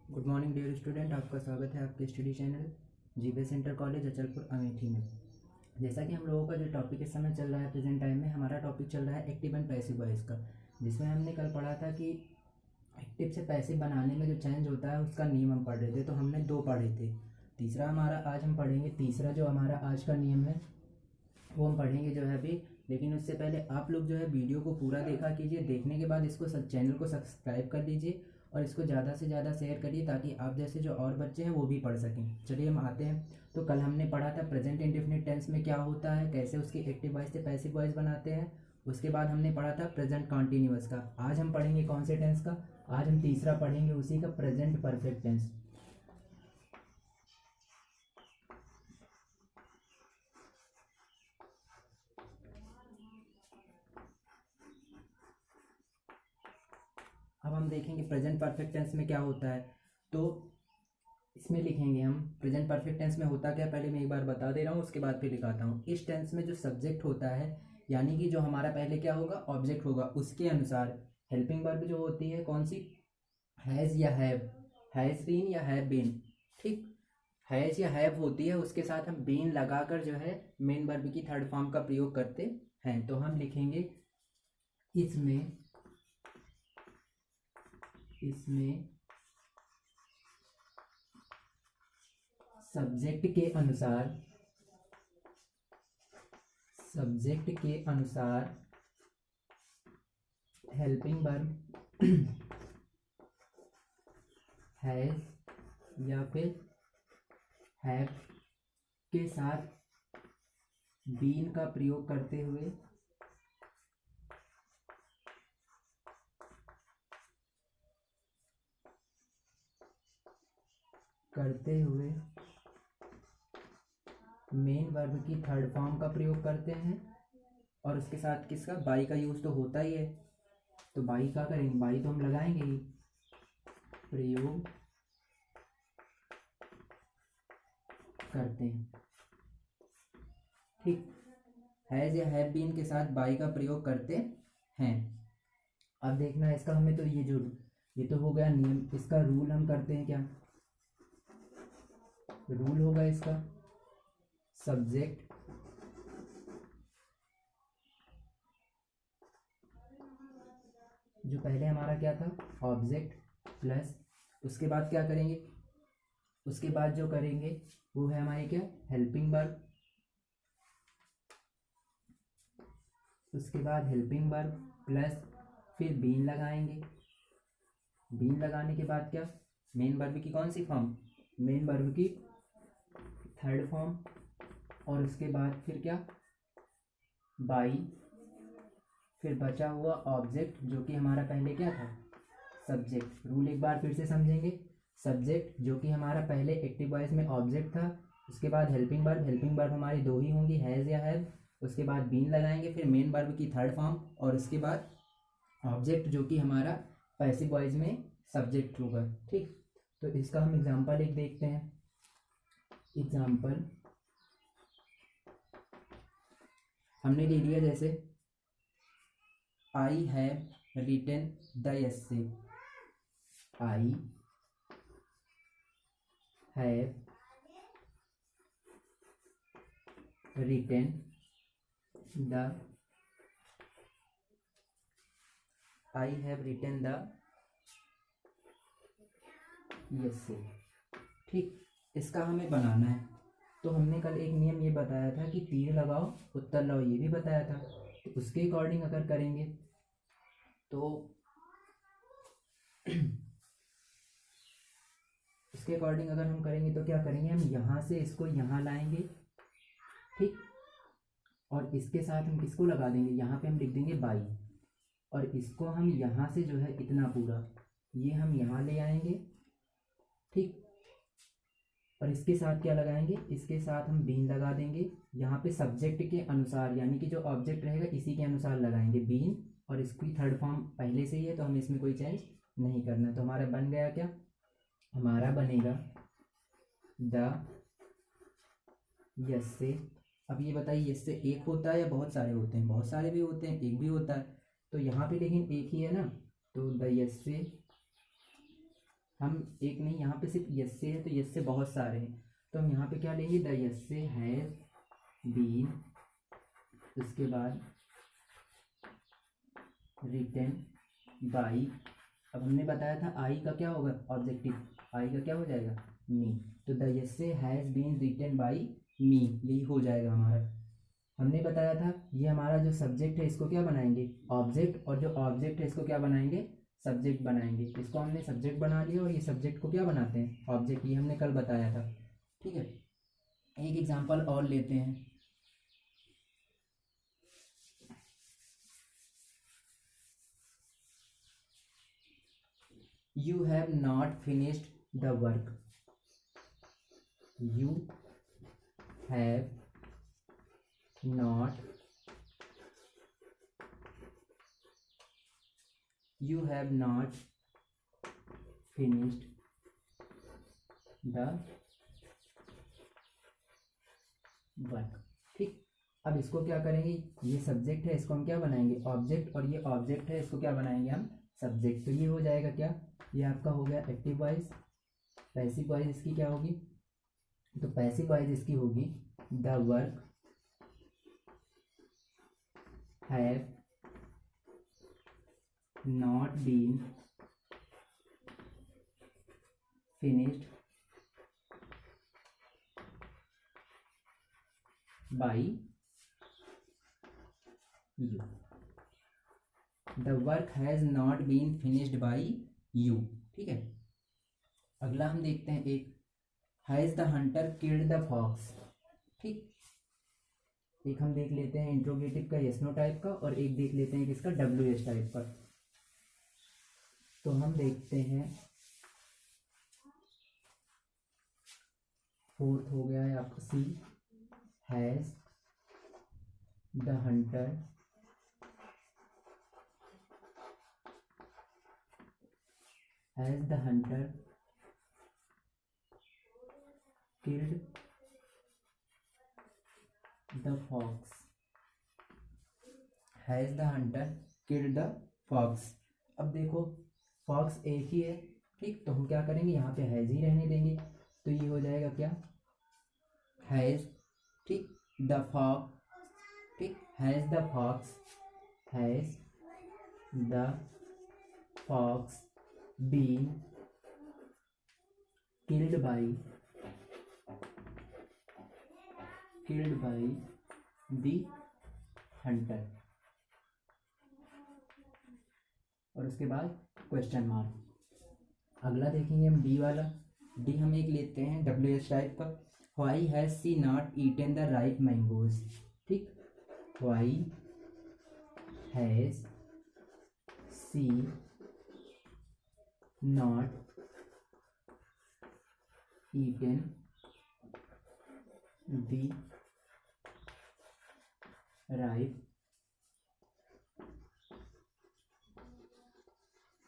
Good morning dear student, आपका स्वागत है आपके स्टडी चैनल जीबे सेंटर कॉलेज अचलपुर अमेठी में। जैसा कि हम लोगों का जो टॉपिक इस समय चल रहा है प्रेजेंट टाइम में, हमारा टॉपिक चल रहा है एक्टिव एंड पैसिव वॉइस का, जिसमें हमने कल पढ़ा था कि एक्टिव से पैसिव बनाने में जो चेंज होता है उसका नियम हम पढ़ रहे थे। तो हमने 2 पढ़े थे। तीसरा हमारा आज हम पढ़ेंगे। तीसरा जो हमारा आज का नियम है वो हम पढ़ेंगे जो है अभी। लेकिन उससे पहले आप लोग जो है वीडियो को पूरा देखा कीजिए। देखने के बाद इसको चैनल को सब्सक्राइब कर लीजिए और इसको ज़्यादा से ज़्यादा शेयर करिए ताकि आप जैसे जो और बच्चे हैं वो भी पढ़ सकें। चलिए हम आते हैं। तो कल हमने पढ़ा था प्रेजेंट इंडेफिनिट टेंस में क्या होता है, कैसे उसकी एक्टिव वॉइस से पैसिव वॉइस बनाते हैं। उसके बाद हमने पढ़ा था प्रेजेंट कॉन्टिन्यूअस का। आज हम पढ़ेंगे कौन से टेंस का? आज हम तीसरा पढ़ेंगे उसी का, प्रेजेंट परफेक्ट टेंस। अब हम देखेंगे प्रेजेंट परफेक्ट टेंस में क्या होता है। तो इसमें लिखेंगे हम प्रेजेंट परफेक्ट टेंस में होता क्या, पहले मैं एक बार बता दे रहा हूँ, उसके बाद फिर लिखाता हूँ। इस टेंस में जो सब्जेक्ट होता है, यानी कि जो हमारा पहले क्या होगा, ऑब्जेक्ट होगा, उसके अनुसार हेल्पिंग वर्ब जो होती है कौन सी, हैज़ या हैव, हैज़ बीन या हैव बीन। ठीक, हैज़ या हैव होती है, उसके साथ हम बीन लगाकर जो है मेन वर्ब की थर्ड फॉर्म का प्रयोग करते हैं। तो हम लिखेंगे इसमें सब्जेक्ट के अनुसार हेल्पिंग वर्ब हैज या फिर हैव के साथ बीन का प्रयोग करते हुए मेन वर्ब की थर्ड फॉर्म का प्रयोग करते हैं। और उसके साथ किसका, बाई का यूज तो होता ही है। तो बाई का करेंगे, बाई तो हम लगाएंगे ही, प्रयोग करते हैं। ठीक, हैज या हैव बीन के साथ बाई का प्रयोग करते हैं। अब देखना इसका हमें, तो ये तो हो गया नियम। इसका रूल हम करते हैं क्या, रूल होगा इसका सब्जेक्ट जो पहले हमारा क्या था, ऑब्जेक्ट प्लस, उसके बाद क्या करेंगे, उसके बाद जो करेंगे वो है हमारे क्या, हेल्पिंग वर्ब। उसके बाद हेल्पिंग वर्ब प्लस फिर बीन लगाएंगे। बीन लगाने के बाद क्या, मेन वर्ब की कौन सी फॉर्म, मेन वर्ब की थर्ड फॉर्म। और उसके बाद फिर क्या, बाई, फिर बचा हुआ ऑब्जेक्ट जो कि हमारा पहले क्या था, सब्जेक्ट। रूल एक बार फिर से समझेंगे। सब्जेक्ट जो कि हमारा पहले एक्टिव वॉइस में ऑब्जेक्ट था, उसके बाद हेल्पिंग वर्ब हमारी 2 ही होंगी, हैज़ या हैव। उसके बाद बीन लगाएंगे, फिर मेन वर्ब की थर्ड फॉर्म, और उसके बाद ऑब्जेक्ट जो कि हमारा पैसिव वॉइस में सब्जेक्ट होगा। ठीक, तो इसका हम एग्जांपल एक देखते हैं। एग्जांपल हमने ले लिया, जैसे I have written the essay. I have written the essay. ठीक, इसका हमें बनाना है। तो हमने कल एक नियम ये बताया था कि तीर लगाओ उत्तर लाओ, ये भी बताया था। तो उसके अकॉर्डिंग अगर करेंगे तो उसके अकॉर्डिंग अगर हम करेंगे तो क्या करेंगे, हम यहाँ से इसको यहाँ लाएंगे। ठीक, और इसके साथ हम किसको लगा देंगे, यहाँ पे हम लिख देंगे बाई, और इसको हम यहाँ से जो है इतना पूरा ये हम यहाँ ले आएंगे। ठीक, और इसके साथ क्या लगाएंगे, इसके साथ हम बीन लगा देंगे। यहाँ पे सब्जेक्ट के अनुसार, यानी कि जो ऑब्जेक्ट रहेगा इसी के अनुसार लगाएंगे बीन, और इसकी थर्ड फॉर्म पहले से ही है तो हमें इसमें कोई चेंज नहीं करना। तो हमारा बन गया क्या, हमारा बनेगा द यस से। अब ये बताइए यस से एक होता है या बहुत सारे होते हैं, बहुत सारे भी होते हैं, एक भी होता है। तो यहाँ पे लेकिन एक ही है ना, तो द यस से हम एक नहीं, यहाँ पे सिर्फ यस से है तो यस से बहुत सारे हैं, तो हम यहाँ पे क्या लेंगे, द यस से हैज़ बीन, उसके बाद रिटन बाई। अब हमने बताया था आई का क्या होगा, ऑब्जेक्टिव, आई का क्या हो जाएगा, मी। तो द यस से हैज़ बीन रिटन बाई मी, यही हो जाएगा हमारा। हमने बताया था ये हमारा जो सब्जेक्ट है इसको क्या बनाएंगे, ऑब्जेक्ट, और जो ऑब्जेक्ट है इसको क्या बनाएंगे, सब्जेक्ट बनाएंगे। इसको हमने सब्जेक्ट बना लिया और ये सब्जेक्ट को क्या बनाते हैं, ऑब्जेक्ट, ये हमने कल बताया था। ठीक है, एक एग्जांपल और लेते हैं। You have not finished the work. You have not finished the work. ठीक, अब इसको क्या करेंगे, ये सब्जेक्ट है इसको हम क्या बनाएंगे, ऑब्जेक्ट, और ये ऑब्जेक्ट है इसको क्या बनाएंगे हम, सब्जेक्ट। तो ये हो जाएगा क्या, ये आपका हो गया एक्टिव वॉइस। पैसिव वॉइस इसकी क्या होगी, तो पैसिव वॉइस इसकी होगी the work have not been finished by you. The work has not been finished by you. ठीक है, अगला हम देखते हैं एक, has the hunter killed the fox. ठीक, एक हम देख लेते हैं इंट्रोगेटिव का यस नो टाइप का, और एक देख लेते हैं किसका, डब्ल्यू एस टाइप का। तो हम देखते हैं, फोर्थ हो गया है आपका C, has the hunter killed the fox। Has the hunter killed the fox. अब देखो फॉक्स एक ही है, ठीक, तो हम क्या करेंगे, यहाँ पे हैज़ ही रहने देंगे। तो ये हो जाएगा क्या, हैज़, ठीक, द फॉक्स, ठीक, has the fox been killed by the hunter. और उसके बाद क्वेश्चन मार्क। अगला देखेंगे हम डी वाला। डी हम एक लेते हैं डब्ल्यू एस टाइप का, why has she not eaten the ripe mangoes. ठीक, why has she not eaten the ripe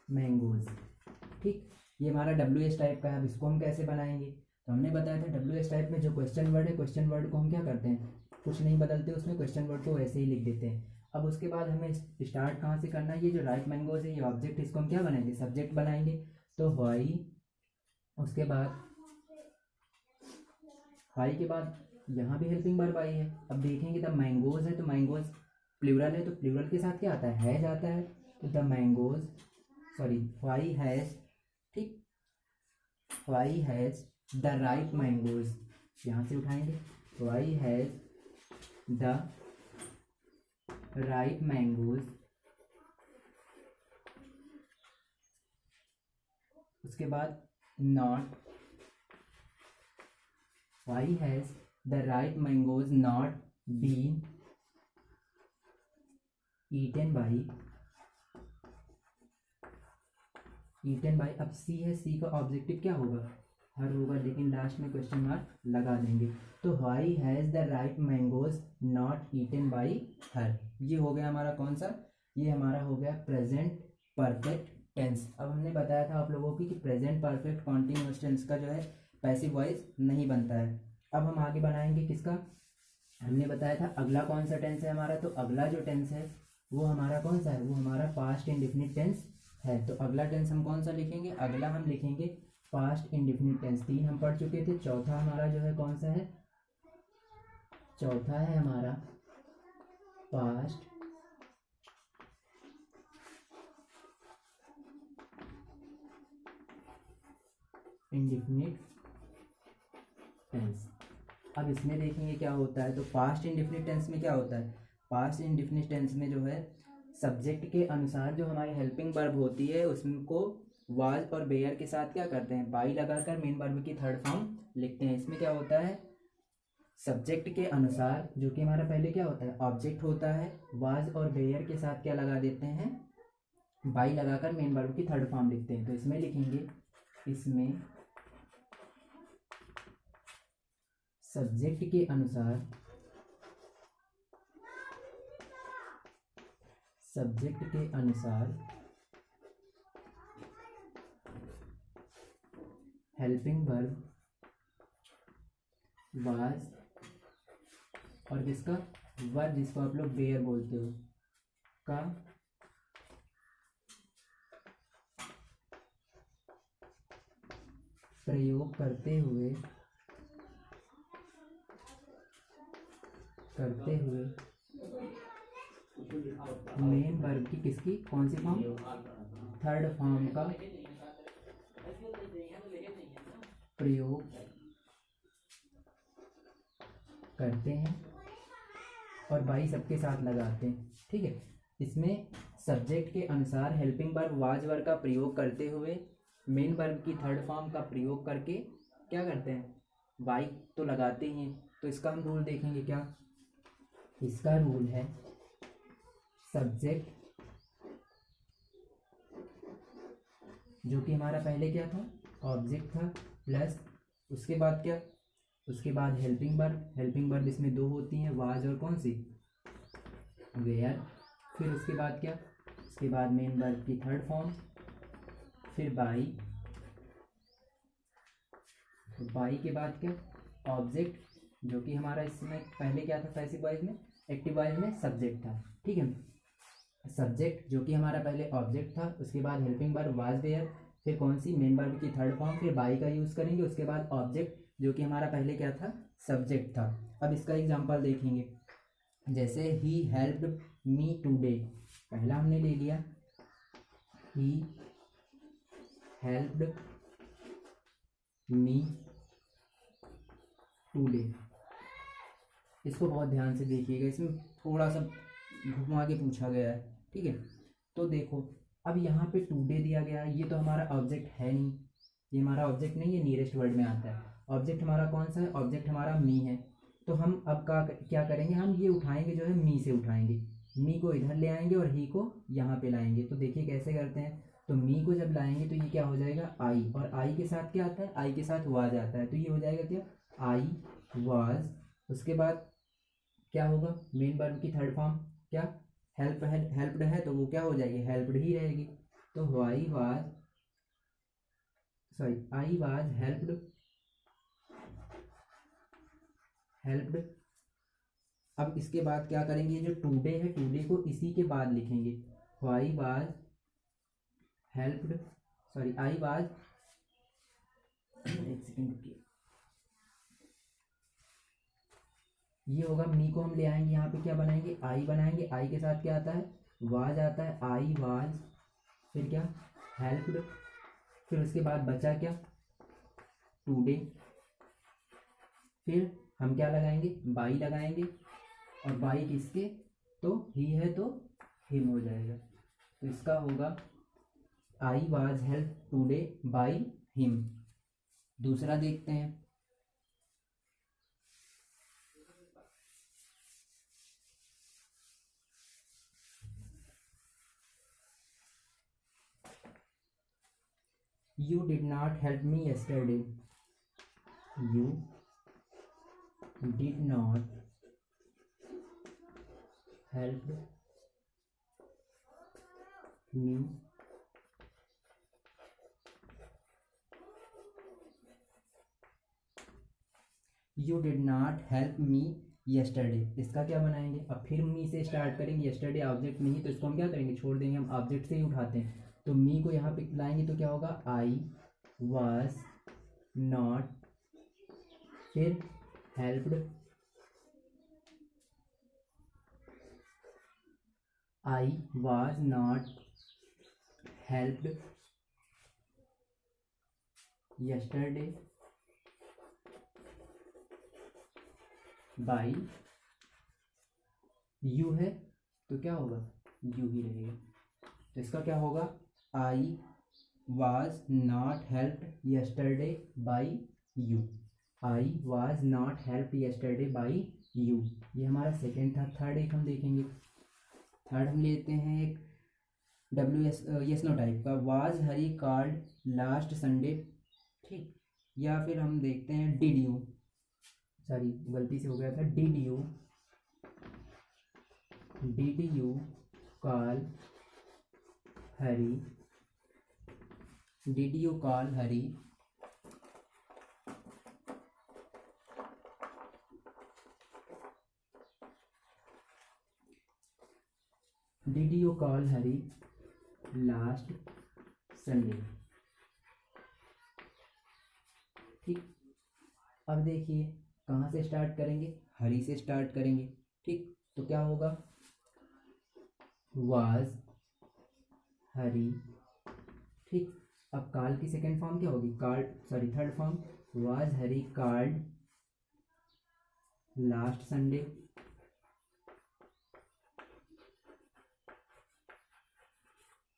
mangoes. ठीक, ये हमारा डब्ल्यू एस टाइप का है। अब इसको हम कैसे बनाएंगे, तो हमने बताया था डब्ल्यू एस टाइप में जो क्वेश्चन वर्ड है, क्वेश्चन वर्ड को हम क्या करते हैं, कुछ नहीं बदलते उसमें, क्वेश्चन वर्ड को वैसे ही लिख देते हैं। अब उसके बाद हमें स्टार्ट कहाँ से करना है, ये जो राइप मैंगोज है ये ऑब्जेक्ट, इसको हम क्या बनाएंगे, सब्जेक्ट बनाएंगे। तो व्हाई, उसके बाद व्हाई के बाद यहाँ भी हेल्पिंग वर्ब आई है। अब देखेंगे द मैंगोज है, तो मैंगोज प्लूरल है, तो प्लूरल के साथ क्या आता है, हैज आता है। तो the mangoes, sorry, why has, ठीक, why has the ripe mangoes, यहाँ से उठाएंगे, why has the ripe mangoes. उसके बाद not, why has the ripe mangoes not been eaten by, अब सी है, सी का ऑब्जेक्टिव क्या होगा, हर होगा, लेकिन लास्ट में क्वेश्चन मार्क लगा देंगे। तो why has the ripe mangoes not eaten by her. ये हो गया हमारा कौन सा, ये हमारा हो गया प्रेजेंट परफेक्ट टेंस। अब हमने बताया था आप लोगों की कि प्रेजेंट परफेक्ट कॉन्टिन्यूअस टेंस का जो है पैसिव वॉइस नहीं बनता है। अब हम आगे बनाएंगे किसका, हमने बताया था अगला कौन सा टेंस है हमारा, तो अगला जो टेंस है वो हमारा कौन सा है, वो हमारा पास्ट इंडेफिनिट टेंस है। तो अगला टेंस हम कौन सा लिखेंगे, अगला हम लिखेंगे पास्ट इंडिफिनिट टेंस। 3 हम पढ़ चुके थे, चौथा हमारा जो है कौन सा है, चौथा है हमारा पास्ट इंडिफिनिट टेंस। अब इसमें देखेंगे क्या होता है। तो पास्ट इंडिफिनिट टेंस में क्या होता है, पास्ट इंडिफिनिट टेंस में जो है सब्जेक्ट के अनुसार जो हमारी हेल्पिंग वर्ब होती है उसको वाज और बेयर के साथ क्या करते हैं, बाई लगाकर मेन वर्ब की थर्ड फॉर्म लिखते हैं। इसमें क्या होता है, सब्जेक्ट के अनुसार जो कि हमारा पहले क्या होता है ऑब्जेक्ट होता है, वाज और बेयर के साथ क्या लगा देते हैं, बाई लगाकर मेन वर्ब की थर्ड फॉर्म लिखते हैं। तो इसमें लिखेंगे, इसमें सब्जेक्ट के अनुसार, सब्जेक्ट के अनुसार हेल्पिंग वर्ब वाज और किसका, वर्ब जिसको आप लोग बेयर बोलते हो का प्रयोग करते हुए मेन वर्ब की किसकी, कौन सी फॉर्म, थर्ड फॉर्म का प्रयोग करते हैं और बाई सबके साथ लगाते हैं। ठीक है, इसमें सब्जेक्ट के अनुसार हेल्पिंग वर्ब वाज वर्ब का प्रयोग करते हुए मेन वर्ब की थर्ड फॉर्म का प्रयोग करके क्या करते हैं, बाई तो लगाते ही हैं। तो इसका हम रूल देखेंगे क्या, इसका रूल है सब्जेक्ट जो कि हमारा पहले क्या था ऑब्जेक्ट था, प्लस उसके बाद क्या, उसके बाद हेल्पिंग वर्ब, हेल्पिंग वर्ब इसमें दो होती हैं, वाज और कौन सी, वेयर। फिर उसके बाद क्या, उसके बाद मेन वर्ब की थर्ड फॉर्म, फिर बाई, बाई के बाद क्या ऑब्जेक्ट जो कि हमारा इसमें पहले क्या था पैसिव वॉइस में, एक्टिव वॉइस में सब्जेक्ट था। ठीक है, सब्जेक्ट जो कि हमारा पहले ऑब्जेक्ट था, उसके बाद हेल्पिंग वर्ब वाज वेयर, फिर कौन सी मेन वर्ब की थर्ड फॉर्म, फिर बाई का यूज़ करेंगे, उसके बाद ऑब्जेक्ट जो कि हमारा पहले क्या था सब्जेक्ट था। अब इसका एग्जांपल देखेंगे, जैसे ही हेल्प्ड मी टुडे, पहला हमने ले लिया ही हेल्प्ड मी टुडे। इसको बहुत ध्यान से देखिएगा, इसमें थोड़ा सा घुमा के पूछा गया है। ठीक है, तो देखो अब यहाँ पे टुडे दिया गया है, ये तो हमारा ऑब्जेक्ट है नहीं, ये हमारा ऑब्जेक्ट नहीं, ये नियरेस्ट वर्ड में आता है। ऑब्जेक्ट हमारा कौन सा है, ऑब्जेक्ट हमारा मी है। तो हम अब क्या करेंगे, हम ये उठाएंगे जो है मी से उठाएंगे, मी को इधर ले आएंगे और ही को यहाँ पे लाएंगे। तो देखिए कैसे करते हैं, तो मी को जब लाएंगे तो ये क्या हो जाएगा आई, और आई के साथ क्या आता है, आई के साथ वाज आता है, तो ये हो जाएगा क्या आई वाज। उसके बाद क्या होगा, मेन वर्ब की थर्ड फॉर्म क्या, हेल्प्ड है तो वो क्या हो जाएगी, हेल्प्ड ही रहेगी। तो आई वाज हेल्प्ड। अब इसके बाद क्या करेंगे, जो टुडे है टुडे को इसी के बाद लिखेंगे, I was helped, I was एक सेकेंड रुकिए, ये होगा मी को हम ले आएंगे, यहाँ पे क्या बनाएंगे आई बनाएंगे, आई के साथ क्या आता है वाज आता है, आई वाज, फिर क्या हेल्प्ड, फिर उसके बाद बचा क्या टुडे, फिर हम क्या लगाएंगे बाई लगाएंगे, और बाई किसके, तो ही है तो हिम हो जाएगा। तो इसका होगा I was help today by him. दूसरा देखते हैं, You did not help me yesterday. You did not help me You did not help me yesterday। इसका क्या बनाएंगे, अब फिर मी से स्टार्ट करेंगे, yesterday ऑब्जेक्ट नहीं तो इसको हम क्या करेंगे छोड़ देंगे, हम ऑब्जेक्ट से ही उठाते हैं। तो मी को यहाँ पे लाएंगे तो क्या होगा, आई वॉज नॉट, फिर helped, I was not helped yesterday by you है तो क्या होगा, यू ही रहेगा। तो इसका क्या होगा, I was not helped yesterday by you, I was not helped yesterday by you. ये हमारा सेकेंड था। थर्ड एक हम देखेंगे। थर्ड हम लेते हैं एक यस नो टाइप का, was Hari called last Sunday, ठीक। या फिर हम देखते हैं डिड यू, सॉरी गलती से हो गया था, did you call Hari, did you call Hari did you call Hari last Sunday, ठीक। अब देखिए कहाँ से स्टार्ट करेंगे, हरी से स्टार्ट करेंगे, ठीक। तो क्या होगा, वाज हरी, ठीक। अब काल की सेकेंड फॉर्म क्या होगी, card, sorry third form, was Hari card last Sunday,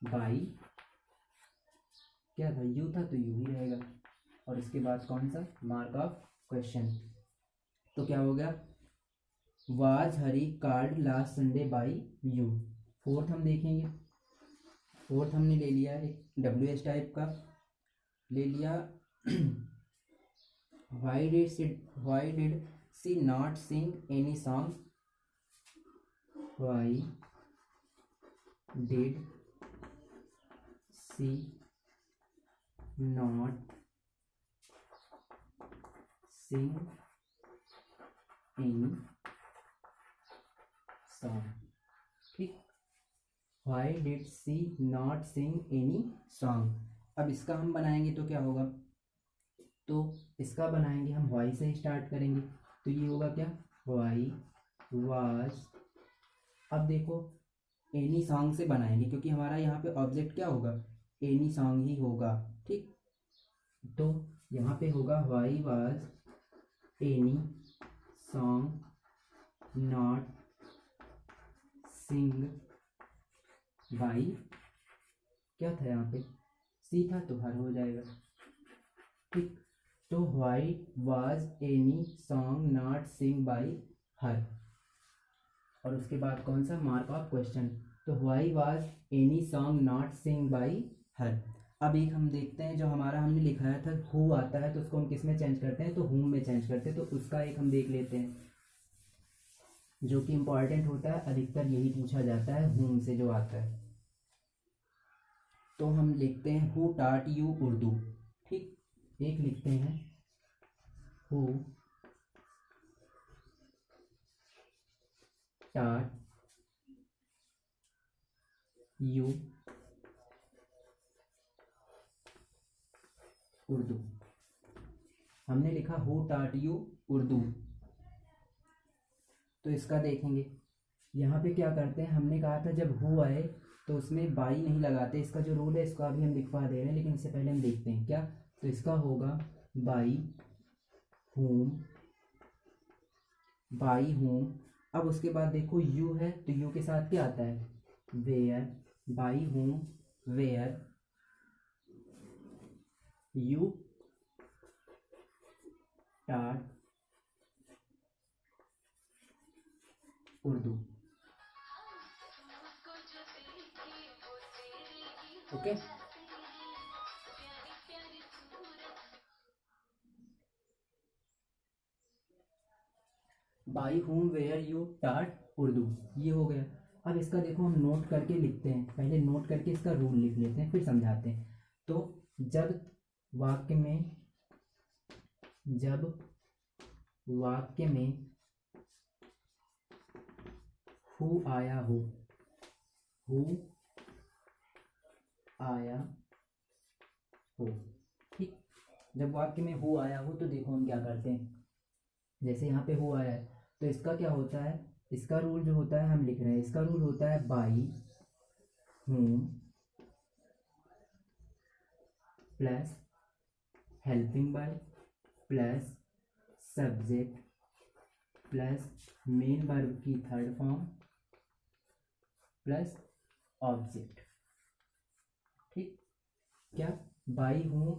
by क्या था, यू था तो यू ही रहेगा। और इसके बाद कौन सा, मार्क ऑफ क्वेश्चन। तो क्या हो गया, was Hari card last Sunday by you. Fourth हम देखेंगे। फोर्थ हमने ले लिया एक WH टाइप का ले लिया। Why did she not sing any song, why did she not sing any song, ठीक। Why did she not sing any song. अब इसका हम बनाएंगे तो क्या होगा, तो इसका बनाएंगे हम वाई से स्टार्ट करेंगे। तो ये होगा क्या, वाई वाज, अब देखो एनी सॉन्ग से बनाएंगे क्योंकि हमारा यहाँ पे ऑब्जेक्ट क्या होगा, एनी सॉन्ग ही होगा, ठीक। तो यहाँ पे होगा why was any song not sing by, क्या था यहाँ पे, सी था तो हर हो जाएगा, ठीक। तो why was any song not sing by her. और उसके बाद कौन सा, मार्क ऑफ क्वेश्चन। तो why was any song not sing by her. अब एक हम देखते हैं जो हमारा हमने लिखाया था हु आता है तो उसको हम किस में चेंज करते हैं, तो हुम में चेंज करते हैं। तो उसका एक हम देख लेते हैं जो कि इम्पॉर्टेंट होता है, अधिकतर यही पूछा जाता है हुम से जो आता है। तो हम लिखते हैं हु टाट यू उर्दू, ठीक। एक लिखते हैं हु टाट यू उर्दू। हमने लिखा हु टाट यू उर्दू। तो इसका देखेंगे, यहाँ पे क्या करते हैं, हमने कहा था जब हु आए तो उसमें बाई नहीं लगाते। इसका जो रूल है इसको अभी हम लिखवा दे रहे हैं, लेकिन इससे पहले हम देखते हैं क्या। तो इसका होगा बाई होम, बाई होम। अब उसके बाद देखो यू है तो यू के साथ क्या आता है, were, by whom were you taught Urdu, okay. By whom were you taught Urdu, ये हो गया। अब इसका देखो हम नोट करके लिखते हैं, पहले नोट करके इसका रूल लिख लेते हैं फिर समझाते हैं। तो जब वाक्य में हु आया हो, हु आया हो। ठीक, जब वाक्य में हु आया हो तो देखो हम क्या करते हैं। जैसे यहाँ पे हु आया है तो इसका क्या होता है, इसका रूल जो होता है हम लिख रहे हैं, इसका रूल होता है by whom plus helping by plus subject plus main verb की थर्ड फॉर्म प्लस ऑब्जेक्ट। ठीक, क्या, by whom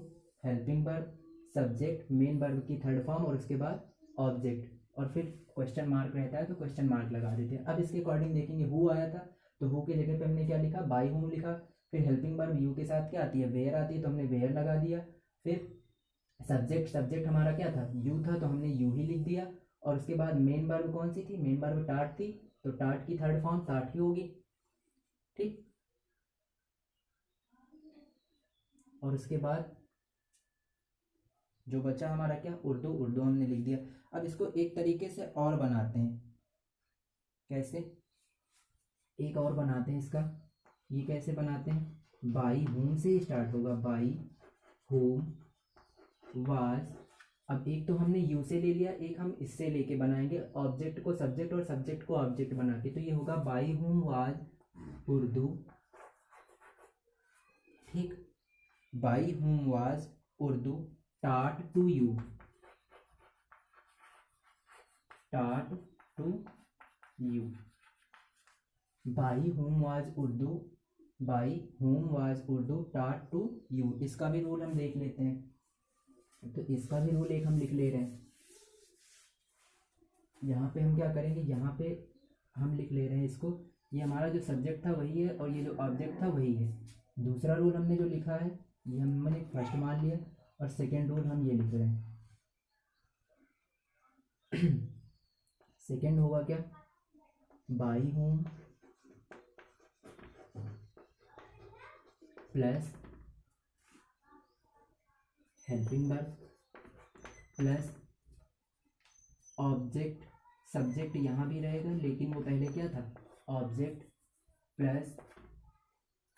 helping verb subject main verb की थर्ड फॉर्म और उसके बाद ऑब्जेक्ट और फिर क्वेश्चन मार्क रहता है तो क्वेश्चन मार्क लगा देते हैं। अब इसके अकॉर्डिंग देखेंगे, हु आया था तो हु की जगह पे हमने क्या लिखा, बाई हूम लिखा। फिर हेल्पिंग वर्ब यू के साथ क्या आती है, वेयर आती है, तो हमने वेयर लगा दिया। फिर सब्जेक्ट हमारा क्या था, यू था, तो हमने यू ही लिख दिया। और उसके बाद मेन वर्ब कौन सी थी, मेन वर्ब टाट थी, तो टाट की थर्ड फॉर्म टाट ही होगी। ठीक, और उसके बाद जो बचा हमारा क्या, उर्दू हमने लिख दिया। अब इसको एक तरीके से और बनाते हैं, कैसे, एक और बनाते हैं इसका। ये कैसे बनाते हैं, बाई होम से स्टार्ट होगा, बाई होम वाज। अब एक तो हमने यू से ले लिया, एक हम इससे लेके बनाएंगे, ऑब्जेक्ट को सब्जेक्ट और सब्जेक्ट को ऑब्जेक्ट बना के, तो ये होगा बाई होम वाज उर्दू। ठीक, by whom was Urdu taught to you, taught to you. By whom was Urdu, by whom was Urdu taught to you. इसका भी रूल हम देख लेते हैं, तो इसका भी रूल एक हम लिख ले रहे हैं। यहाँ पे हम क्या करेंगे, यहाँ पे हम लिख ले रहे हैं इसको, ये हमारा जो सब्जेक्ट था वही है और ये जो ऑब्जेक्ट था वही है। दूसरा रूल हमने जो लिखा है ये हमने फर्स्ट मान लिया और सेकेंड रूल हम ये लिख रहे हैं। सेकेंड होगा क्या, by home plus helping verb plus object, subject यहाँ भी रहेगा लेकिन वो पहले क्या था, ऑब्जेक्ट प्लस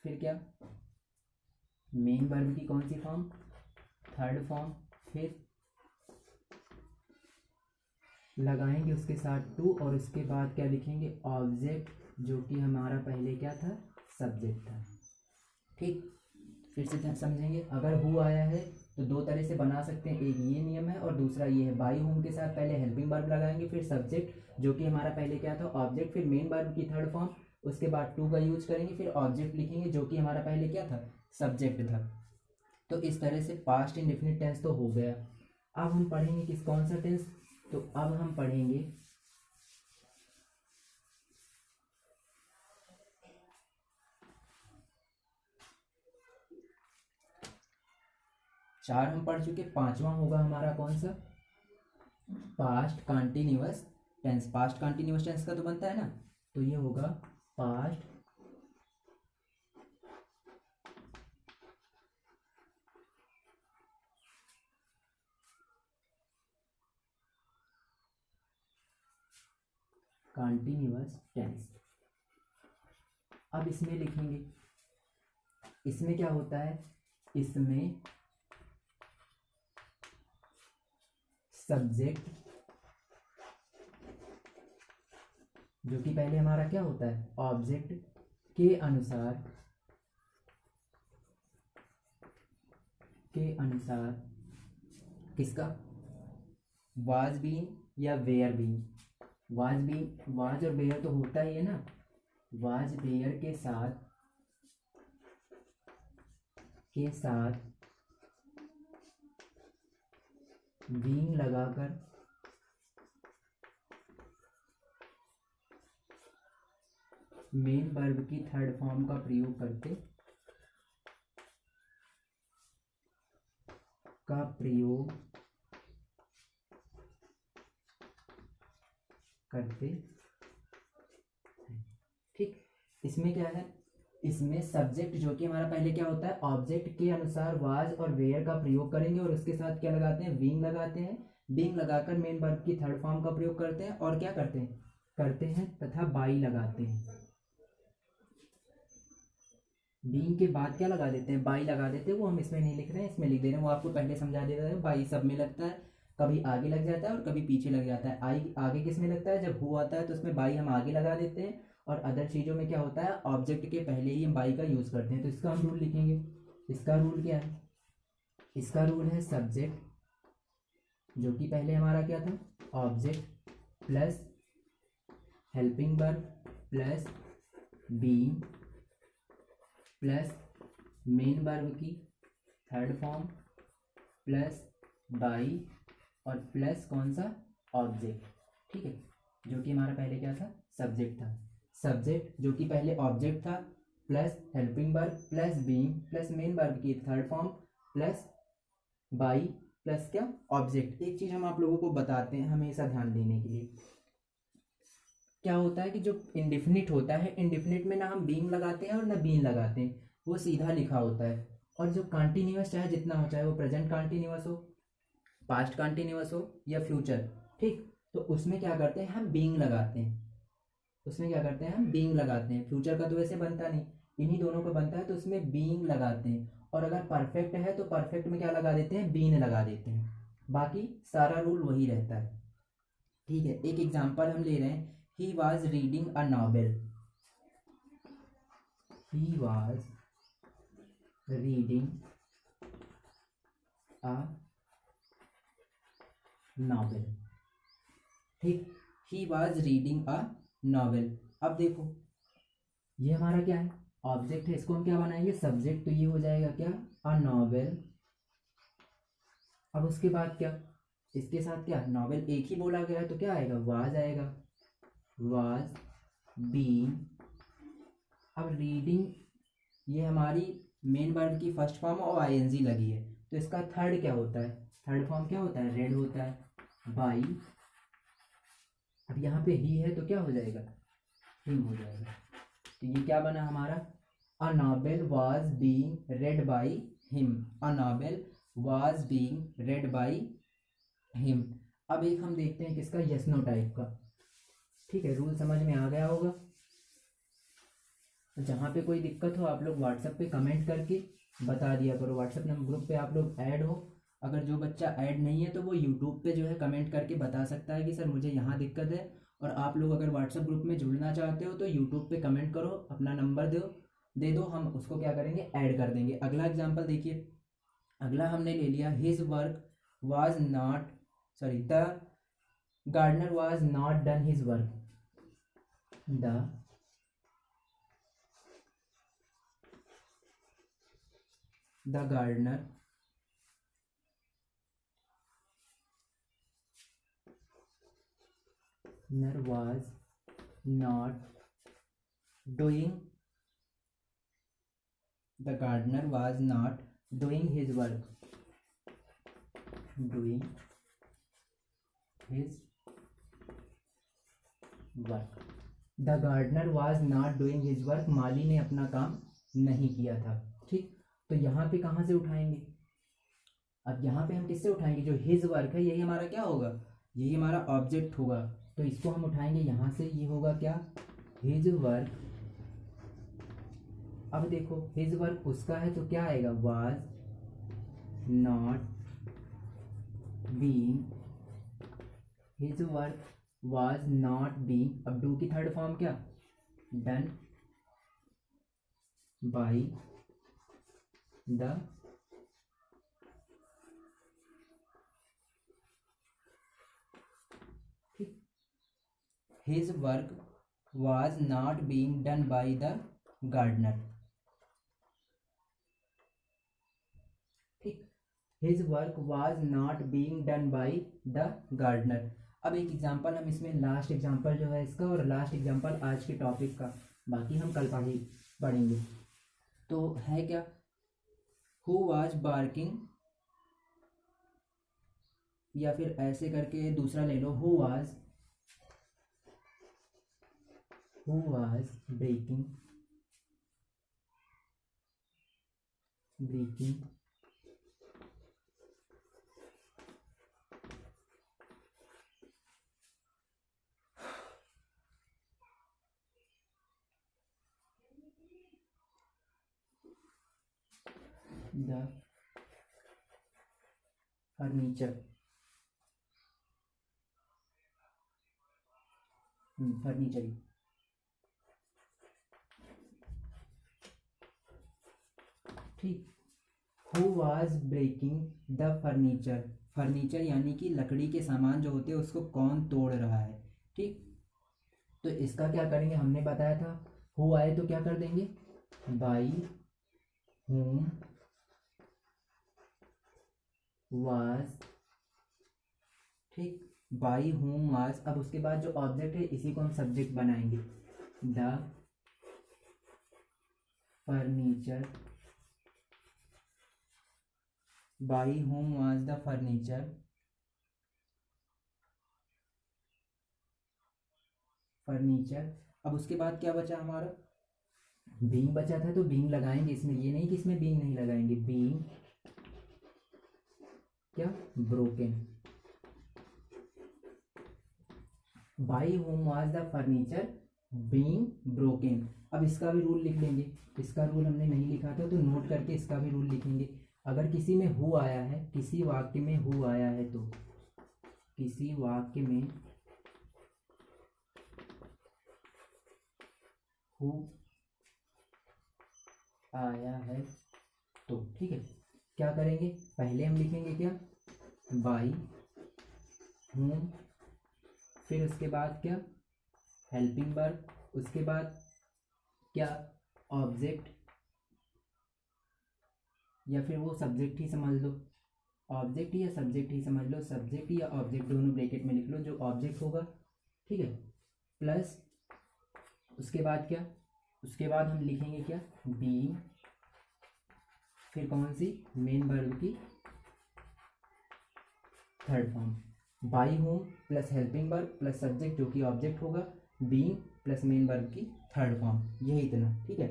फिर क्या, मेन वर्ब की कौन सी फॉर्म, थर्ड फॉर्म। फिर लगाएंगे उसके साथ टू और उसके बाद क्या लिखेंगे, ऑब्जेक्ट, जो कि हमारा पहले क्या था, सब्जेक्ट था। ठीक, फिर से समझेंगे, अगर हु आया है तो दो तरह से बना सकते हैं, एक ये नियम है और दूसरा ये है, बाई होम के साथ पहले हेल्पिंग वर्ब लगाएंगे, फिर सब्जेक्ट जो कि हमारा पहले क्या था, ऑब्जेक्ट, फिर मेन वर्ब की थर्ड फॉर्म, उसके बाद टू का यूज करेंगे, फिर ऑब्जेक्ट लिखेंगे जो कि हमारा पहले क्या था, सब्जेक्ट था। तो इस तरह से पास्ट इंडेफिनिट टेंस तो हो गया। अब हम पढ़ेंगे किस, कौन सा टेंस, तो अब हम पढ़ेंगे चार हम पढ़ चुके, पांचवा होगा हमारा कौन सा, past continuous tense. Past continuous tense का तो बनता है ना, तो ये होगा पास्ट कंटिन्यूअस टेंस। अब इसमें लिखेंगे, इसमें क्या होता है, इसमें सब्जेक्ट जो कि पहले हमारा क्या होता है, ऑब्जेक्ट के अनुसार किसका, वाज बीन या were been, was been, was और वेयर तो होता ही है ना, वाज वेयर के साथ बीइंग लगाकर मेन वर्ब की थर्ड फॉर्म का प्रयोग करते ठीक, इसमें क्या है, इसमें सब्जेक्ट जो कि हमारा पहले क्या होता है, ऑब्जेक्ट के अनुसार वाज और वेयर का प्रयोग करेंगे और उसके साथ क्या लगाते हैं, बीइंग लगाते हैं, बीइंग लगाकर मेन वर्ब की थर्ड फॉर्म का प्रयोग करते हैं और क्या करते हैं तथा बाई लगाते हैं। बीइंग के बाद क्या लगा देते हैं, बाई लगा देते हैं। वो हम इसमें नहीं लिख रहे हैं, इसमें लिख दे रहे हैं, वो आपको पहले समझा दे रहे हैं। बाई सब में लगता है, कभी आगे लग जाता है और कभी पीछे लग जाता है। आई आगे किस में लगता है, जब हु आता है तो उसमें बाई हम आगे लगा देते हैं, और अदर चीज़ों में क्या होता है, ऑब्जेक्ट के पहले ही हम बाई का यूज़ करते हैं। तो इसका हम रूल लिखेंगे। इसका रूल क्या है, इसका रूल है सब्जेक्ट, जो कि पहले हमारा क्या था, object plus helping verb plus being plus main verb की थर्ड फॉर्म प्लस बाई और प्लस कौन सा, ऑब्जेक्ट। ठीक है, जो कि हमारा पहले क्या था, सब्जेक्ट था। सब्जेक्ट जो कि पहले ऑब्जेक्ट था, plus helping verb plus being plus main verb की third form plus by plus क्या, ऑब्जेक्ट। एक चीज़ हम आप लोगों को बताते हैं हमेशा ध्यान देने के लिए, क्या होता है कि जो इंडिफिनिट होता है, इंडिफिनिट में ना हम बीइंग लगाते हैं और ना बीन लगाते हैं, वो सीधा लिखा होता है। और जो कॉन्टिन्यूअस चाहे जितना हो, चाहे वो प्रेजेंट कॉन्टिन्यूअस हो, पास्ट कॉन्टिन्यूअस हो या फ्यूचर, ठीक, तो उसमें क्या करते हैं, हम बीइंग लगाते हैं। उसमें क्या करते हैं, हम बीइंग लगाते हैं। फ्यूचर का तो वैसे बनता नहीं, इन्हीं दोनों का बनता है, तो उसमें बीइंग लगाते हैं। और अगर परफेक्ट है तो परफेक्ट में क्या लगा देते हैं, बीन लगा देते हैं। बाकी सारा रूल वही रहता है। ठीक है, एक एग्जांपल हम ले रहे हैं, he was reading a novel. He was reading a novel. ठीक, he was reading a novel. अब देखो, ये हमारा क्या है, ऑब्जेक्ट है, इसको हम क्या बनाएंगे, सब्जेक्ट। तो ये हो जाएगा क्या, अ नॉवेल। अब उसके बाद क्या, इसके साथ क्या, नॉवेल एक ही बोला गया है तो क्या आएगा, वाज आएगा, वाज बीइंग। अब रीडिंग, ये हमारी मेन वर्ब की फर्स्ट फॉर्म और आईएनजी लगी है, तो इसका थर्ड क्या होता है, थर्ड फॉर्म क्या होता है, रेड होता है, बाई। अब यहाँ पे ही है तो क्या हो जाएगा, हिम हो जाएगा। तो ये क्या बना हमारा, a novel was being red by him. A novel was being red by him. अब एक हम देखते हैं किसका, यस नो टाइप का। ठीक है, रूल समझ में आ गया होगा। जहाँ पे कोई दिक्कत हो आप लोग व्हाट्सएप पे कमेंट करके बता दिया करो। व्हाट्सएप नंबर ग्रुप पे आप लोग ऐड हो, अगर जो बच्चा ऐड नहीं है तो वो यूट्यूब पे जो है कमेंट करके बता सकता है कि सर मुझे यहाँ दिक्कत है। और आप लोग अगर व्हाट्सएप ग्रुप में जुड़ना चाहते हो तो यूट्यूब पे कमेंट करो, अपना नंबर दे दो, हम उसको क्या करेंगे, ऐड कर देंगे। अगला एग्जाम्पल देखिए, अगला हमने ले लिया, his work was not, sorry, the gardener was not done his work. The gardener was not doing, the gardener was not doing his work, doing his work। The gardener was not doing his work, माली ने अपना काम नहीं किया था। ठीक, तो यहाँ पे कहाँ से उठाएंगे, अब यहाँ पे हम किससे उठाएंगे, जो हिज वर्क है यही हमारा क्या होगा, यही हमारा ऑब्जेक्ट होगा, तो इसको हम उठाएंगे यहाँ से, ये होगा क्या, हिज वर्क। अब देखो हिज वर्क उसका है तो क्या आएगा, was not being, his work was not being. अब डू की थर्ड फॉर्म क्या, done by the, his work was not being done by the gardener. ठीक, his work was not being done by the gardener. अब एक example हम इसमें, last example जो है इसका और लास्ट एग्जांपल आज के टॉपिक का, बाकी हम कल पढ़ेंगे। तो है क्या, हु वाज बार्किंग, या फिर ऐसे करके दूसरा ले लो, who was breaking the furniture, furniture. ठीक। Who was breaking the furniture, furniture यानी कि लकड़ी के सामान जो होते हैं उसको कौन तोड़ रहा है। ठीक। तो इसका क्या करेंगे, हमने बताया था हु आए तो क्या कर देंगे, बाई हुम वाज। ठीक। बाई हुम वाज। अब उसके बाद जो ऑब्जेक्ट है इसी को हम सब्जेक्ट बनाएंगे, द फर्नीचर, बाई हुम वाज द फर्नीचर, फर्नीचर। अब उसके बाद क्या बचा हमारा, बीइंग बचा था, तो बीइंग लगाएंगे इसमें, ये नहीं कि इसमें बीइंग नहीं लगाएंगे। बीइंग क्या, broken. By whom was the furniture being broken. अब इसका भी रूल लिख लेंगे, इसका रूल हमने नहीं लिखा था तो नोट करके इसका भी रूल लिखेंगे। अगर किसी में हु आया है, किसी वाक्य में हु आया है, तो किसी वाक्य में हु आया है तो ठीक है, क्या करेंगे, पहले हम लिखेंगे क्या, बाई हुम, फिर उसके बाद क्या, हेल्पिंग वर्ब, उसके बाद क्या, ऑब्जेक्ट, या फिर वो सब्जेक्ट ही समझ लो, ऑब्जेक्ट या सब्जेक्ट ही समझ लो, सब्जेक्ट या ऑब्जेक्ट दोनों ब्रैकेट में लिख लो, जो ऑब्जेक्ट होगा। ठीक है। प्लस उसके बाद क्या, उसके बाद हम लिखेंगे क्या, बीइंग, फिर कौन सी, मेन वर्ब की third form, by home plus helping verb plus subject जो कि ऑब्जेक्ट होगा, बीइंग प्लस मेन वर्ब की थर्ड फॉर्म, यही इतना। ठीक है।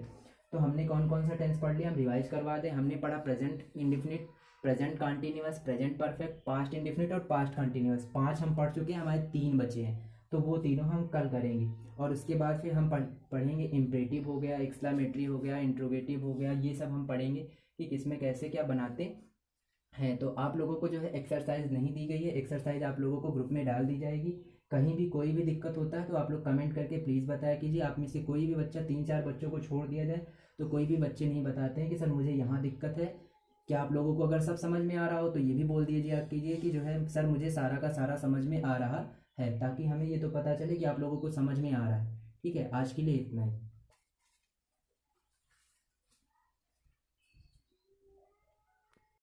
तो हमने कौन कौन सा टेंस पढ़ लिया, हम रिवाइज करवा दें। हमने पढ़ा present indefinite, present continuous, present perfect, past indefinite और पास्ट कॉन्टिन्यूअस। 5 हम पढ़ चुके हैं, हमारे 3 बचे हैं, तो वो तीनों हम कल करेंगे। और उसके बाद फिर हम पढ़ेंगे इम्परेटिव हो गया, एक्सक्लेमेटरी हो गया, इंट्रोगेटिव हो गया, ये सब हम पढ़ेंगे कि किसमें कैसे क्या बनाते हैं। तो आप लोगों को जो है एक्सरसाइज नहीं दी गई है, एक्सरसाइज आप लोगों को ग्रुप में डाल दी जाएगी। कहीं भी कोई भी दिक्कत होता है तो आप लोग कमेंट करके प्लीज़ बताया कीजिए। आप में से कोई भी बच्चा, 3-4 बच्चों को छोड़ दिया जाए तो कोई भी बच्चे नहीं बताते हैं कि सर मुझे यहाँ दिक्कत है। क्या आप लोगों को अगर सब समझ में आ रहा हो तो ये भी बोल दीजिए आप कीजिए कि जो है सर मुझे सारा का सारा समझ में आ रहा है, ताकि हमें ये तो पता चले कि आप लोगों को समझ में आ रहा है। ठीक है, आज के लिए इतना ही।